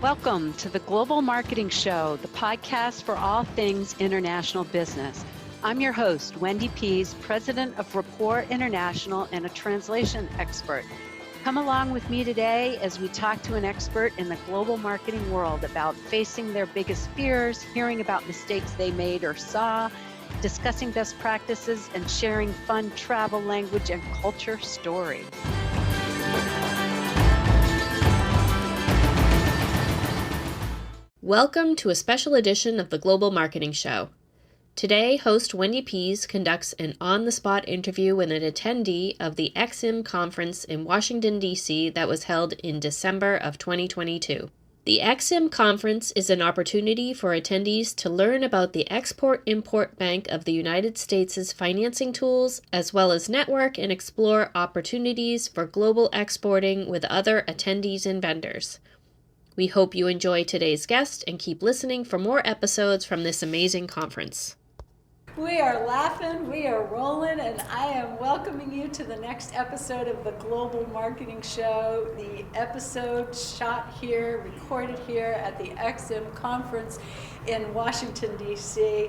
Welcome to the Global Marketing Show, the podcast for all things international business. I'm your host, Wendy Pease, president of Rapport International and a translation expert. Come along with me today as we talk to an expert in the global marketing world about facing their biggest fears, hearing about mistakes they made or saw, discussing best practices, and sharing fun travel, language, and culture stories. Welcome to a special edition of the Global Marketing Show. Today, host Wendy Pease conducts an on-the-spot interview with an attendee of the EXIM conference in Washington, D.C. that was held in December of 2022. The EXIM conference is an opportunity for attendees to learn about the Export-Import Bank of the United States' financing tools, as well as network and explore opportunities for global exporting with other attendees and vendors. We hope you enjoy today's guest and keep listening for more episodes from this amazing conference. We are laughing, we are rolling, and I am welcoming you to the next episode of the Global Marketing Show. The episode shot here, recorded here at the EXIM conference in Washington, D.C.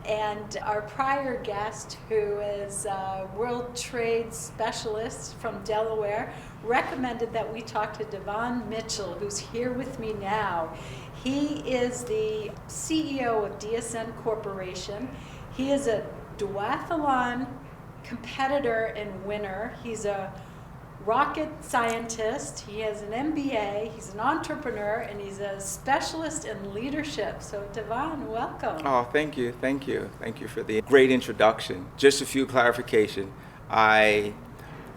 And our prior guest, who is a World Trade Specialist from Delaware, recommended that we talk to Devon Mitchell, who's here with me now. He is the CEO of DSN Corporation. He is a duathlon competitor and winner. He's a rocket scientist. He has an MBA. He's an entrepreneur, and he's a specialist in leadership. So, Devon, welcome. Oh, thank you. Thank you for the great introduction. Just a few clarification.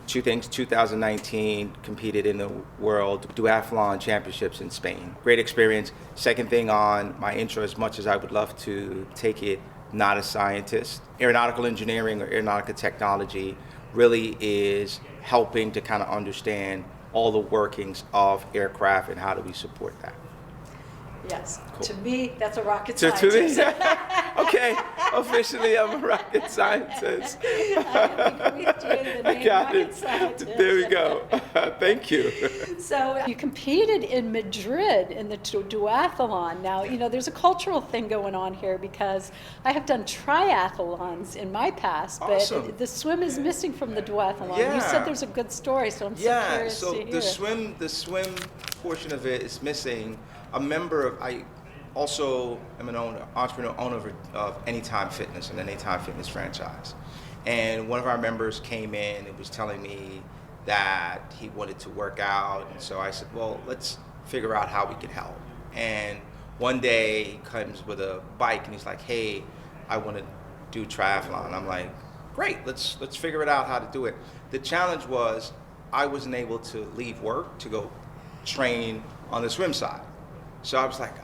Two things, 2019 competed in the World Duathlon Championships in Spain. Great experience. Second thing on my intro, as much as I would love to take it, not a scientist. Aeronautical engineering or aeronautical technology really is helping to kind of understand all the workings of aircraft and how do we support that. Yes, cool. To me, that's a rocket scientist. To me? Okay, officially I'm a rocket scientist. I bequeathed you the name rocket scientist. There we go. Thank you. So you competed in Madrid in the duathlon. Now, there's a cultural thing going on here because I have done triathlons in my past, but awesome. The swim is missing from the duathlon. Yeah. You said there's a good story, so I'm so curious to hear. The swim portion of it is missing. I also am an entrepreneur of Anytime Fitness and an Anytime Fitness franchise. And one of our members came in and was telling me that he wanted to work out. And so I said, well, let's figure out how we can help. And one day he comes with a bike and he's like, hey, I want to do triathlon. I'm like, great, let's figure it out how to do it. The challenge was I wasn't able to leave work to go train on the swim side. So I was like,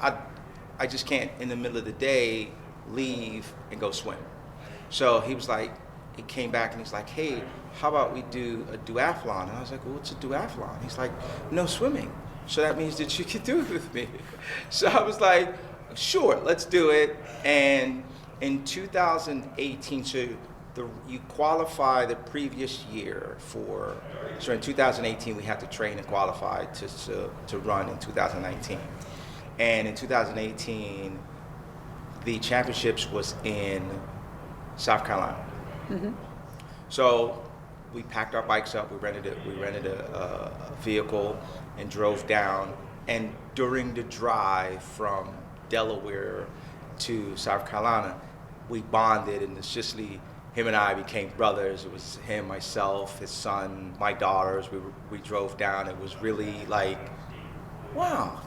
I just can't in the middle of the day leave and go swim. So he came back and he's like, hey, how about we do a duathlon? And I was like, well, what's a duathlon? He's like, no swimming. So that means that you can do it with me. So I was like, sure, let's do it. And in 2018, you qualify the previous year so in 2018 we had to train and qualify to run in 2019. And in 2018, the championships was in South Carolina. Mm-hmm. So we packed our bikes up, we rented a vehicle and drove down. And during the drive from Delaware to South Carolina, we bonded, and it's just him and I became brothers. It was him, myself, his son, my daughters. We drove down. It was really like, wow.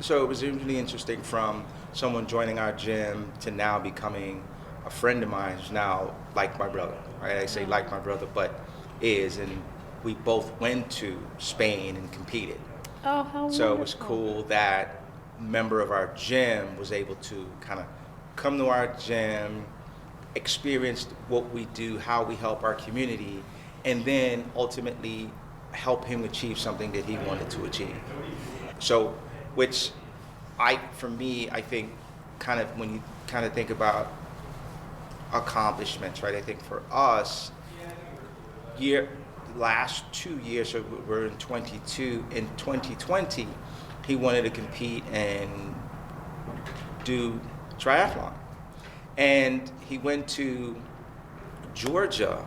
So it was really interesting from someone joining our gym to now becoming a friend of mine who's now like my brother. Right? I say like my brother, but is. And we both went to Spain and competed. Oh, how wonderful. So it was cool that a member of our gym was able to kind of come to our gym, experience what we do, how we help our community, and then ultimately help him achieve something that he wanted to achieve. So, which I think kind of when you kind of think about accomplishments, right? I think for us, last 2 years, so we're in 22, in 2020, he wanted to compete and do triathlon. And he went to Georgia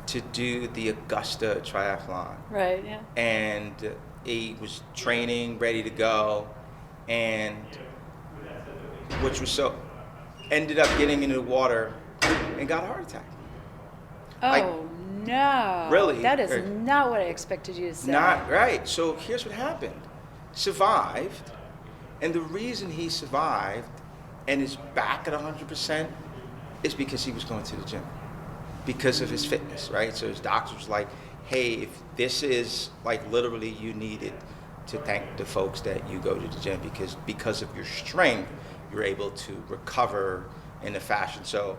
to do the Augusta triathlon. Right, yeah. And he was training, ready to go, and which was so, ended up getting into the water and got a heart attack. Oh, no. Really? That is not what I expected you to say. Not right. So here's what happened. Survived, and the reason he survived and is back at 100% is because he was going to the gym, because of his fitness, right? So his doctor was like, hey, if this is like literally you needed to thank the folks that you go to the gym because of your strength, you're able to recover in a fashion. So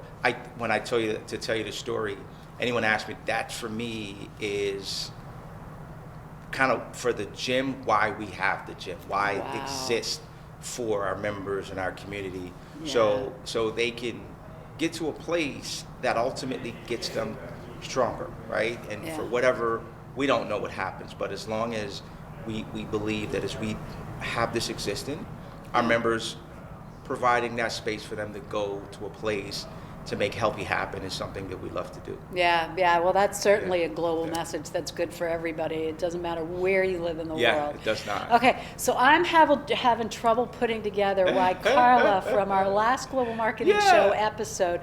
when I tell you the story, anyone asks me, that for me is kind of for the gym, why we have the gym, why it exists for our members and our community. Yeah. So they can get to a place that ultimately gets them stronger, right? And for whatever, we don't know what happens, but as long as we believe that as we have this existing, our members providing that space for them to go to a place to make healthy happen is something that we love to do. Yeah. Well, that's certainly a global message that's good for everybody. It doesn't matter where you live in the world. Yeah, it does not. Okay, so I'm having trouble putting together why Carla from our last Global Marketing Show episode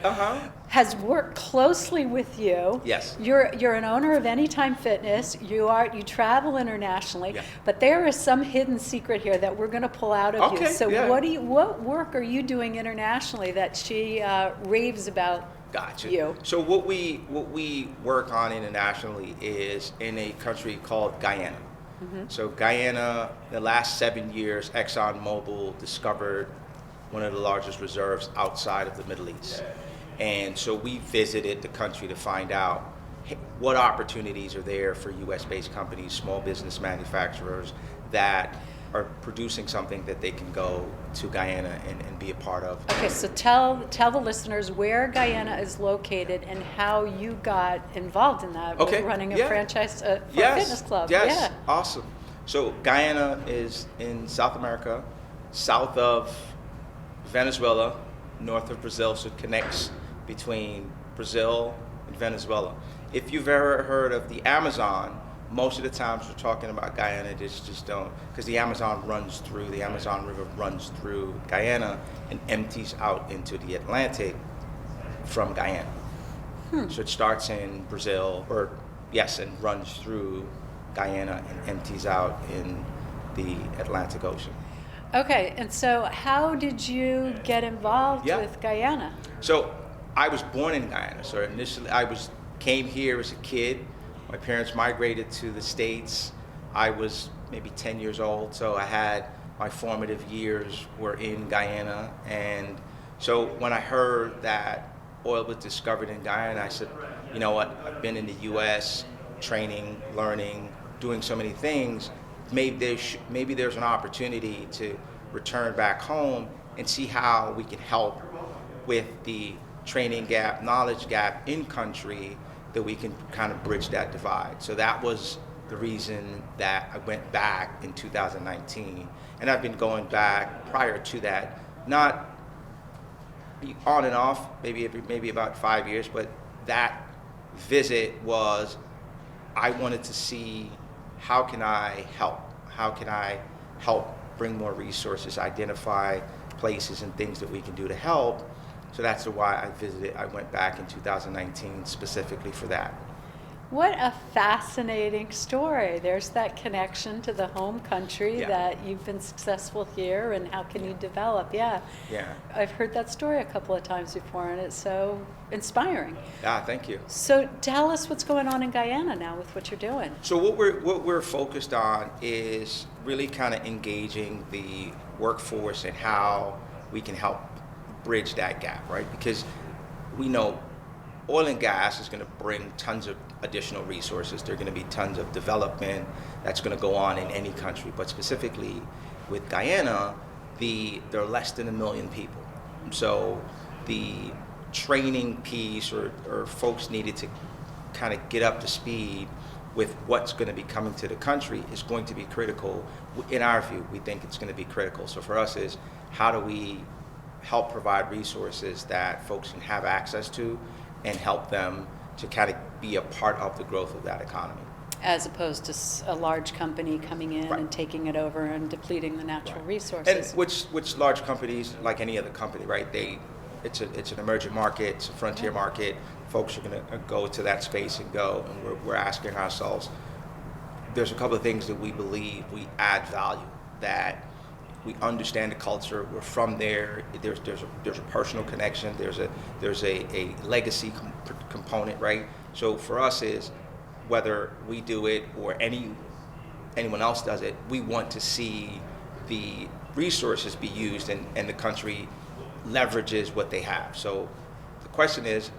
has worked closely with you. Yes. You're an owner of Anytime Fitness. You travel internationally, but there is some hidden secret here that we're going to pull out of you. So what work are you doing internationally that she raves about? Gotcha. You. So what we work on internationally is in a country called Guyana. So Guyana, the last 7 years, Exxon Mobil discovered one of the largest reserves outside of the Middle East. And so we visited the country to find out what opportunities are there for US-based companies, small business manufacturers that are producing something that they can go to Guyana and be a part of. Okay, so tell the listeners where Guyana is located and how you got involved in that with running a franchise for a fitness club. Yes, awesome. So Guyana is in South America, south of Venezuela, north of Brazil, so it connects between Brazil and Venezuela. If you've ever heard of the Amazon, most of the times we're talking about Guyana, just don't, because the Amazon River runs through Guyana and empties out into the Atlantic from Guyana. So it starts in Brazil, and runs through Guyana and empties out in the Atlantic Ocean. Okay, and so how did you get involved with Guyana? So I was born in Guyana. So initially came here as a kid. My parents migrated to the States. I was maybe 10 years old, so I had my formative years were in Guyana. And so when I heard that oil was discovered in Guyana, I said, you know what, I've been in the US training, learning, doing so many things. Maybe there's an opportunity to return back home and see how we can help with the training gap, knowledge gap in country, that we can kind of bridge that divide. So that was the reason that I went back in 2019. And I've been going back prior to that, not on and off, maybe about 5 years, but that visit was, I wanted to see how can I help bring more resources, identify places and things that we can do to help. So that's why I visited. I went back in 2019 specifically for that. What a fascinating story. There's that connection to the home country that you've been successful here, and how can you develop? Yeah. I've heard that story a couple of times before, and it's so inspiring. Thank you. So tell us what's going on in Guyana now with what you're doing. So what we're focused on is really kind of engaging the workforce and how we can help bridge that gap, right? Because we know oil and gas is going to bring tons of additional resources. There are going to be tons of development that's going to go on in any country, but specifically with Guyana, there are less than 1 million people. So the training piece or folks needed to kind of get up to speed with what's going to be coming to the country is going to be critical. In our view, we think it's going to be critical. So for us is, how do we help provide resources that folks can have access to and help them to kind of be a part of the growth of that economy? As opposed to a large company coming in Right. and taking it over and depleting the natural Right. resources. And which large companies, like any other company, right? It's an emerging market, it's a frontier market. Folks are going to go to that space and go, and we're asking ourselves. There's a couple of things that we believe we add value, that we understand the culture. We're from there. There's a personal connection. There's a legacy component, right? So for us is, whether we do it or anyone else does it, we want to see the resources be used and the country leverages what they have. So the question is,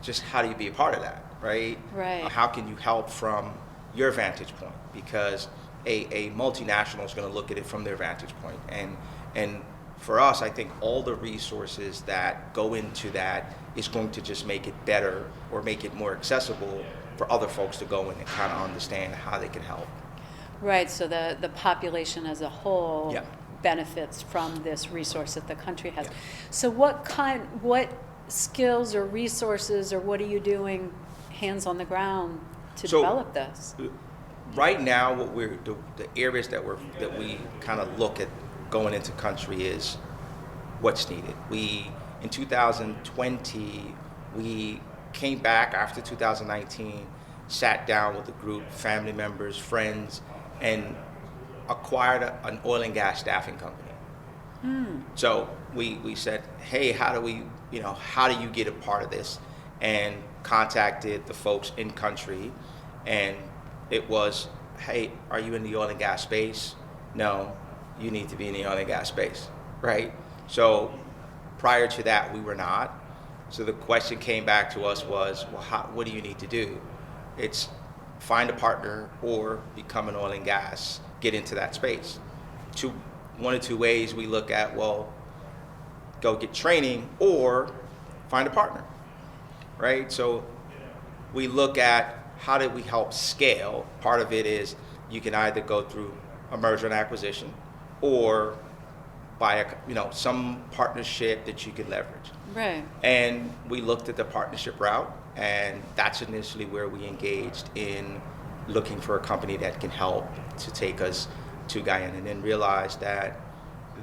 just how do you be a part of that, right? Right. How can you help from your vantage point? Because a multinational is going to look at it from their vantage point. And for us, I think all the resources that go into that is going to just make it better or make it more accessible for other folks to go in and kind of understand how they can help. Right, so the population as a whole Yeah. benefits from this resource that the country has. Yeah. So what skills or resources, or what are you doing hands on the ground to So, develop this? Right now, what the areas that we kind of look at going into country is what's needed. In 2020, we came back after 2019, sat down with a group, family members, friends, and acquired an oil and gas staffing company. So we said, hey, how do you get a part of this? And contacted the folks in country, and it was, hey, are you in the oil and gas space? No, you need to be in the oil and gas space, right? So prior to that, we were not. So the question came back to us was, well, what do you need to do? It's find a partner or become an oil and gas, get into that space. One or two ways we look at, well, go get training or find a partner, right? So we look at, how do we help scale? Part of it is you can either go through a merger and acquisition or by some partnership that you can leverage. Right. And we looked at the partnership route, and that's initially where we engaged in looking for a company that can help to take us to Guyana, and then realized that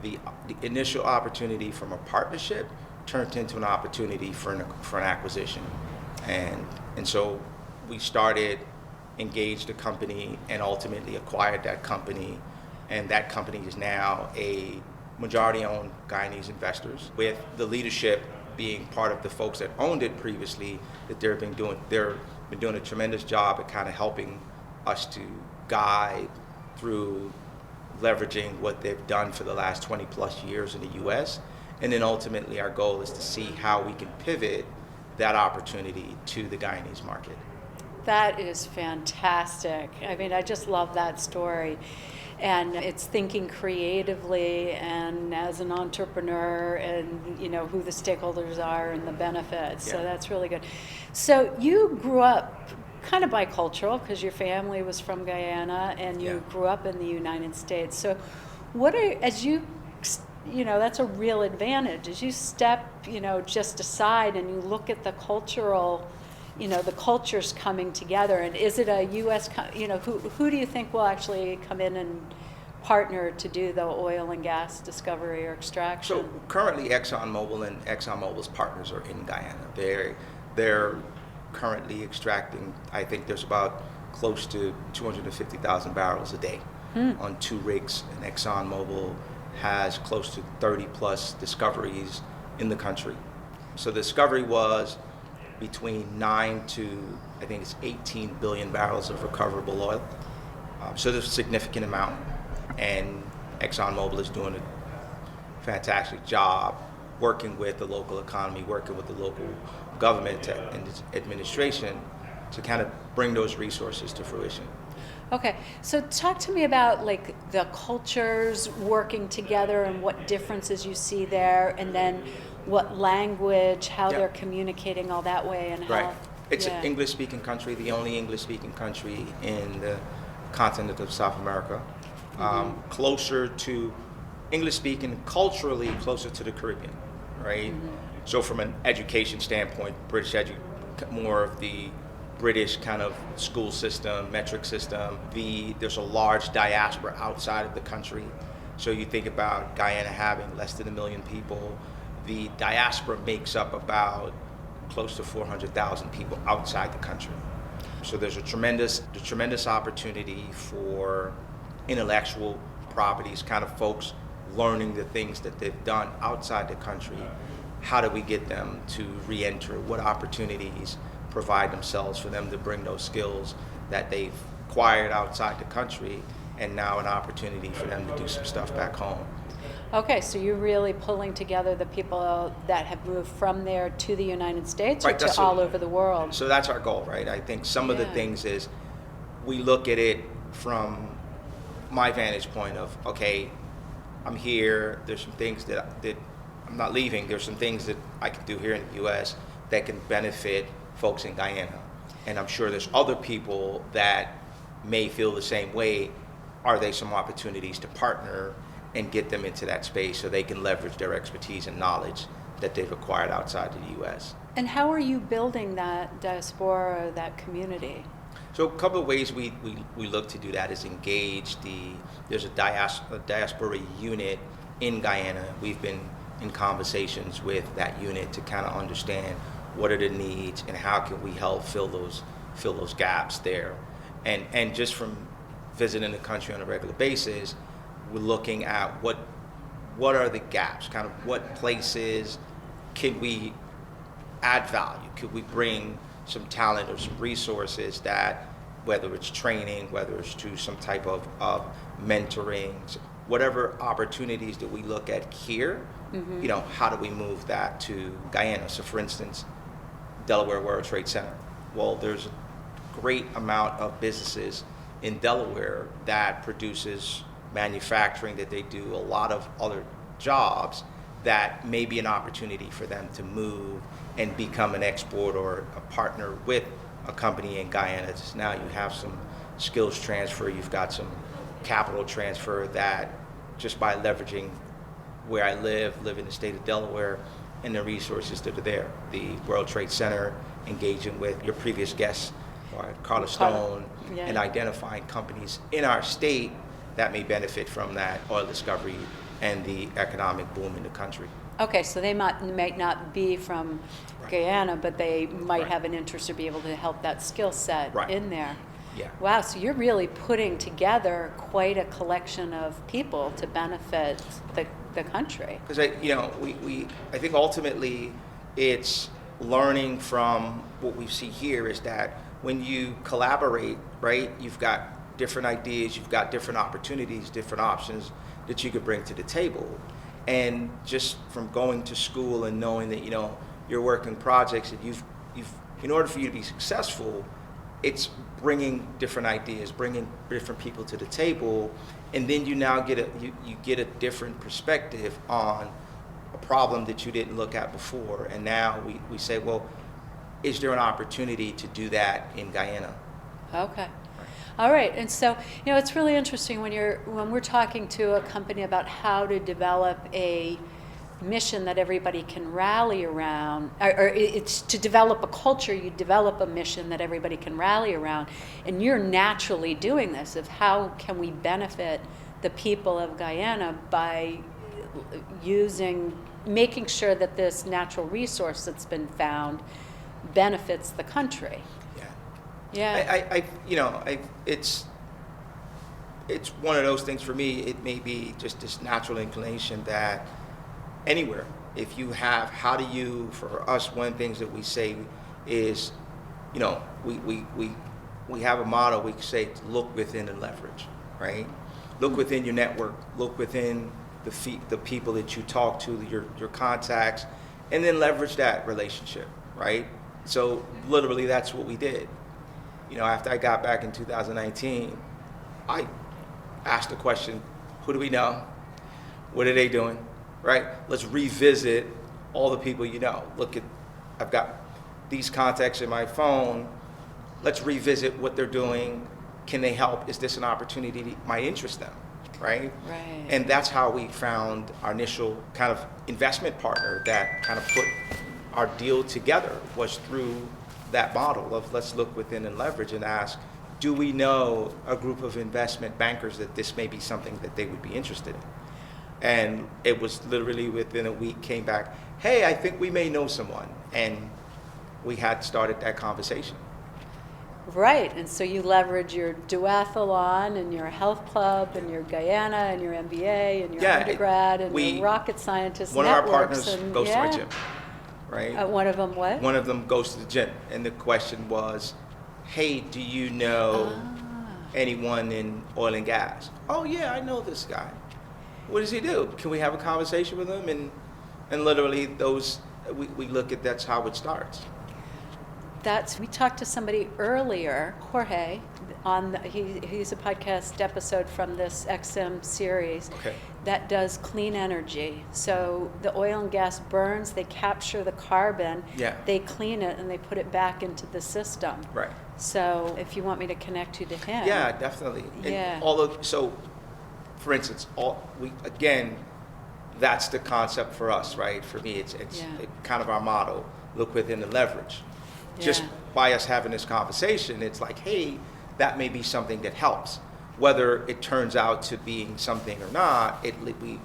the initial opportunity from a partnership turned into an opportunity for an acquisition. And so we engaged a company and ultimately acquired that company, and that company is now a majority-owned Guyanese investors, with the leadership being part of the folks that owned it previously, that they've been doing a tremendous job at kind of helping us to guide through leveraging what they've done for the last 20 plus years in the U.S. And then ultimately our goal is to see how we can pivot that opportunity to the Guyanese market. That is fantastic. I mean, I just love that story. And it's thinking creatively and as an entrepreneur, and who the stakeholders are and the benefits. Yeah. So that's really good. So you grew up kind of bicultural because your family was from Guyana and you Yeah. grew up in the United States. So that's a real advantage as you step, just aside and you look at the cultural, the cultures coming together. And is it a U.S., who do you think will actually come in and partner to do the oil and gas discovery or extraction? So currently Exxon Mobil and Exxon Mobil's partners are in Guyana. They're currently extracting, I think there's about close to 250,000 barrels a day on 2 rigs, and Exxon Mobil has close to 30 plus discoveries in the country. So the discovery was between 9 to, I think it's 18 billion barrels of recoverable oil. So there's a significant amount, and Exxon Mobil is doing a fantastic job working with the local economy, working with the local government and administration to kind of bring those resources to fruition. Okay, so talk to me about the cultures working together and what differences you see there, and then what language, how Yeah. they're communicating all that way, and how. Right. It's Yeah. an English-speaking country, the only English-speaking country in the continent of South America. Closer to English-speaking, culturally closer to the Caribbean, right? So from an education standpoint, more of the British kind of school system, metric system. There's a large diaspora outside of the country. So you think about Guyana having less than 1 million people. The diaspora makes up about close to 400,000 people outside the country. So there's a tremendous opportunity for intellectual properties, kind of folks learning the things that they've done outside the country. How do we get them to re-enter? What opportunities provide themselves for them to bring those skills that they've acquired outside the country, and now an opportunity for them to do some stuff back home. Okay, so you're really pulling together the people that have moved from there to the United States, or Right, to all over the world? So that's our goal, right? I think some of the things is we look at it from my vantage point of, okay, I'm here, there's some things that I'm not leaving, there's some things that I can do here in the U.S. that can benefit folks in Guyana. And I'm sure there's other people that may feel the same way. Are there some opportunities to partner and get them into that space so they can leverage their expertise and knowledge that they've acquired outside of the U.S.? And how are you building that diaspora, that community? So a couple of ways we look to do that is engage there's a diaspora unit in Guyana. We've been in conversations with that unit to kind of understand what are the needs and how can we help fill those gaps there. And just from visiting the country on a regular basis, we're looking at what are the gaps, kind of what places can we add value, could we bring some talent or some resources that, whether it's training, whether it's to some type of mentoring, whatever opportunities that we look at here, how do we move that to Guyana? So for instance, Delaware World Trade Center. Well, there's a great amount of businesses in Delaware that produces manufacturing, that they do a lot of other jobs that may be an opportunity for them to move and become an export or a partner with a company in Guyana. Just now you have some skills transfer, you've got some capital transfer that just by leveraging where I live in the state of Delaware, and the resources that are there. The World Trade Center, engaging with your previous guest, Carla Stone, and identifying companies in our state that may benefit from that oil discovery and the economic boom in the country. Okay, so they might not be from Guyana, but they might have an interest to be able to help that skill set in there. Yeah. Wow, so you're really putting together quite a collection of people to benefit the country. Because I think ultimately it's learning from what we see here is that when you collaborate, right, you've got different ideas, you've got different opportunities, different options that you could bring to the table. And just from going to school and knowing that you're working projects that you've in order for you to be successful, it's bringing different ideas, bringing different people to the table, and then you now get a different perspective on a problem that you didn't look at before. And now we say, well, is there an opportunity to do that in Guyana? Okay. All right. And so, it's really interesting when we're talking to a company about how to develop a mission that everybody can rally around, or it's to develop a culture, you develop a mission that everybody can rally around. And you're naturally doing this of how can we benefit the people of Guyana by making sure that this natural resource that's been found benefits the country. Yeah. It's one of those things for me. It may be just this natural inclination that anywhere, if you have, for us, one of the things that we say is, we have a motto, we say, look within and leverage, right? Look within your network, look within the people that you talk to, your contacts, and then leverage that relationship, right? So literally that's what we did. After I got back in 2019, I asked the question, who do we know? What are they doing? Right? Let's revisit all the people I've got these contacts in my phone, let's revisit what they're doing. Can they help? Is this an opportunity that might interest them, right? Right. And that's how we found our initial kind of investment partner that kind of put our deal together, was through that model of let's look within and leverage and ask, do we know a group of investment bankers that this may be something that they would be interested in? And it was literally within a week came back, hey, I think we may know someone. And we had started that conversation. Right, and so you leverage your duathlon and your health club and your Guyana and your MBA and your undergrad and your rocket scientist one networks. One of our partners and, goes to our gym, right? One of them what? One of them goes to the gym, and the question was, hey, do you know anyone in oil and gas? Oh yeah, I know this guy. What does he do? Can we have a conversation with him? And literally those, we look at, that's how it starts. We talked to somebody earlier, Jorge, he's a podcast episode from this XM series that does clean energy. So the oil and gas burns, they capture the carbon, they clean it, and they put it back into the system. Right. So if you want me to connect you to him. Yeah, definitely. Yeah. And so, for instance, that's the concept for us, right? For me, it's kind of our motto, look within the leverage. Just by us having this conversation, it's like, hey, that may be something that helps. Whether it turns out to being something or not, we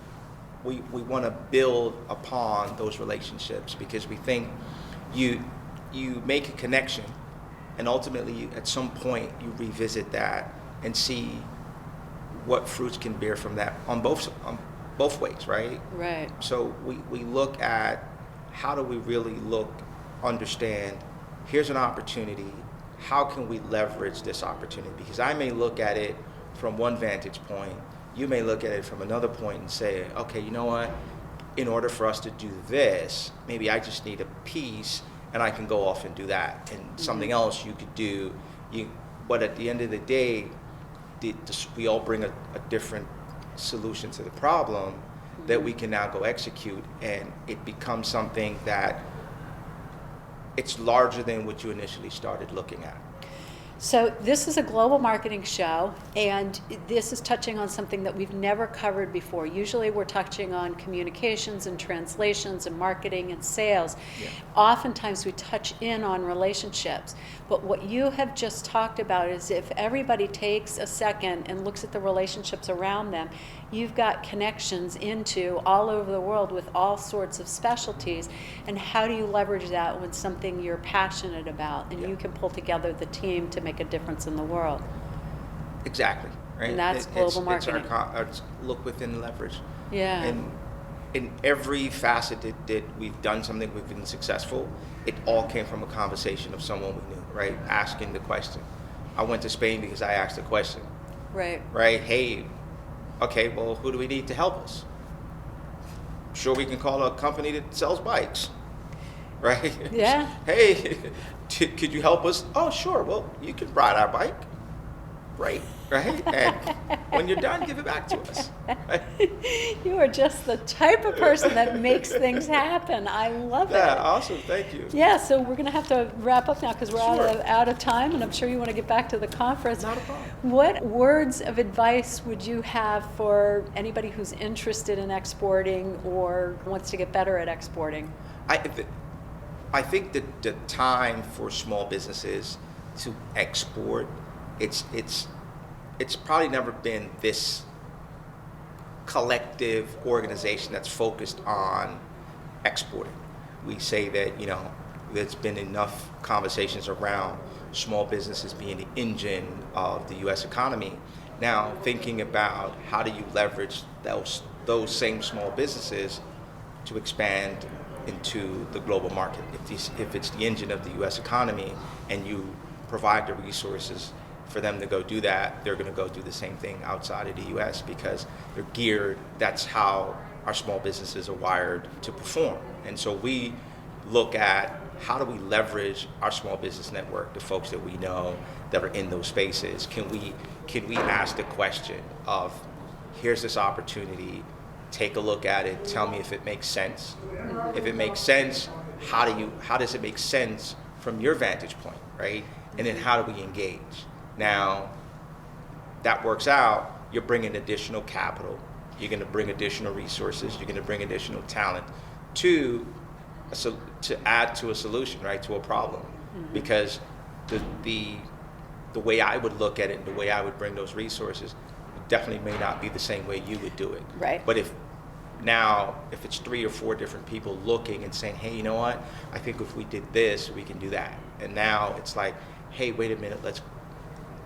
want to build upon those relationships, because we think you make a connection, and ultimately at some point you revisit that and see what fruits can bear from that on both ways, right? Right. So we look at how do we really understand, here's an opportunity, how can we leverage this opportunity? Because I may look at it from one vantage point, you may look at it from another point and say, okay, you know what, in order for us to do this, maybe I just need a piece and I can go off and do that. And something else you could do, but at the end of the day, we all bring a different solution to the problem that we can now go execute, and it becomes something that it's larger than what you initially started looking at. So this is a global marketing show, and this is touching on something that we've never covered before. Usually we're touching on communications and translations and marketing and sales. Yeah. Oftentimes we touch in on relationships. But what you have just talked about is if everybody takes a second and looks at the relationships around them, you've got connections into all over the world with all sorts of specialties. And how do you leverage that when something you're passionate about and you can pull together the team to make a difference in the world? Exactly. Right. And that's global marketing. It's our look within leverage. Yeah. And in every facet that we've done something, we've been successful, it all came from a conversation of someone we knew, right? Asking the question. I went to Spain because I asked the question. Right. Right? Hey, okay, well, who do we need to help us? Sure, we can call a company that sells bikes, right? Yeah. Hey, could you help us? Oh, sure. Well, you can ride our bike. Great, right? And when you're done, give it back to us. Right? You are just the type of person that makes things happen. I love it. Yeah, awesome. Thank you. Yeah, so we're going to have to wrap up now because we're Sure. out of time, and I'm sure you want to get back to the conference. Not a problem. What words of advice would you have for anybody who's interested in exporting or wants to get better at exporting? I think that the time for small businesses to export, it's probably never been this collective organization that's focused on exporting. We say that, there's been enough conversations around small businesses being the engine of the U.S. economy. Now, thinking about how do you leverage those same small businesses to expand into the global market. If it's the engine of the U.S. economy and you provide the resources for them to go do that, they're going to go do the same thing outside of the U.S. because they're geared. That's how our small businesses are wired to perform. And so we look at how do we leverage our small business network, the folks that we know that are in those spaces. Can we ask the question of, here's this opportunity, take a look at it, tell me if it makes sense. If it makes sense, how does it make sense from your vantage point, right? And then how do we engage? Now, that works out, you're bringing additional capital, you're going to bring additional resources, you're going to bring additional talent to add to a solution, right, to a problem. Because the way I would look at it and the way I would bring those resources definitely may not be the same way you would do it. Right. But if it's 3 or 4 different people looking and saying, hey, you know what, I think if we did this, we can do that. And now it's like, hey, wait a minute, let's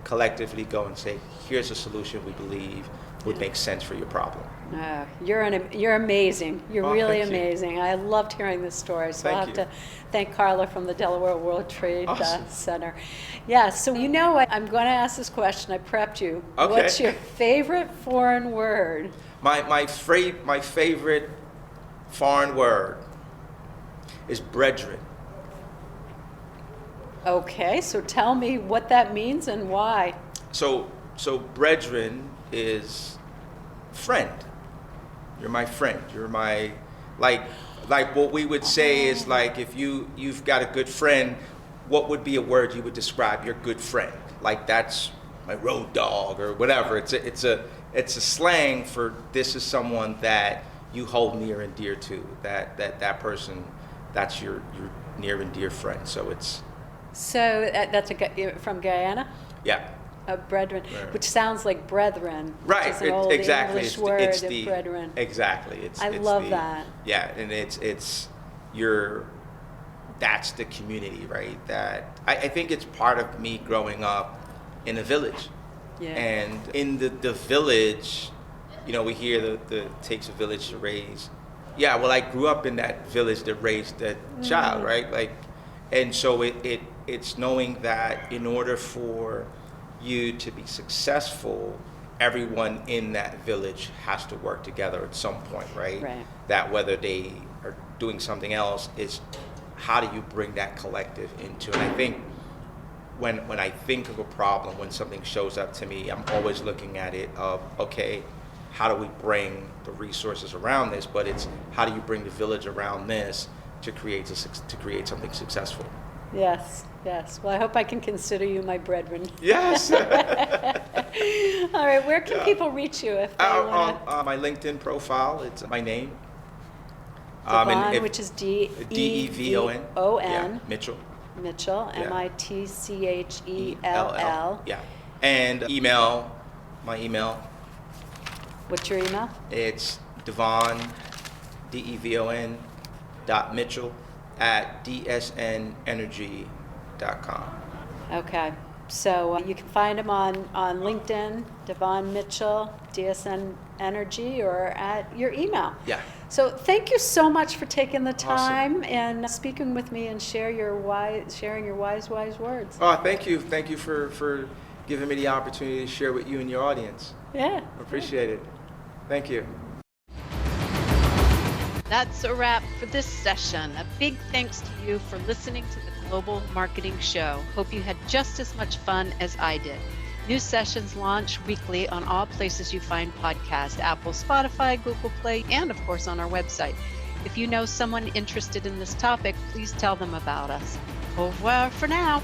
collectively go and say, here's a solution we believe would make sense for your problem. You're amazing. You're really thank you. amazing. I loved hearing this story. So I'll have to thank Carla from the Delaware World Trade Center. Yeah, so you know what? I'm going to ask this question. I prepped you. Okay. What's your favorite foreign word? My favorite foreign word is brethren. Okay, so tell me what that means and why. So brethren is friend. You're my friend. You're my, like what we would say is like, if you've got a good friend, what would be a word you would describe your good friend? Like, that's my road dog or whatever. It's a slang for this is someone that you hold near and dear to. That person, that's your near and dear friend. So it's. So that's from Guyana? Yeah. Brethren, Right. Which sounds like brethren. Right, Which is an old exactly. English word of brethren. Exactly. I love that. Yeah, and that's the community, right? That I think it's part of me growing up in a village. Yeah. And in the village, we hear the takes a village to raise. Yeah, well, I grew up in that village that raised that child, right? Like, and so it's knowing that in order for you to be successful, everyone in that village has to work together at some point, right? Right. That whether they are doing something else, is how do you bring that collective into it? And I think when I think of a problem, when something shows up to me, I'm always looking at it of, okay, how do we bring the resources around this? But it's how do you bring the village around this to create something successful? Yes. Well, I hope I can consider you my brethren. Yes. All right, where can people reach you if they want to? My LinkedIn profile, it's my name. Devon, which is Devon. D-E-V-O-N. Yeah, Mitchell. Mitchell, Yeah. Mitchell. Yeah. And my email. What's your email? It's Devon, Devon, .Mitchell @dsnenergy.com. Okay, so you can find him on LinkedIn, Devon Mitchell, DSN Energy, or at your email. Yeah. So thank you so much for taking the time Awesome. and speaking with me and sharing your wise words. Oh, thank you for giving me the opportunity to share with you and your audience. Yeah. I appreciate it. Thank you. That's a wrap for this session. A big thanks to you for listening to the Global Marketing Show. Hope you had just as much fun as I did. New sessions launch weekly on all places you find podcasts: Apple, Spotify, Google Play, and of course on our website. If you know someone interested in this topic, please tell them about us. Au revoir for now.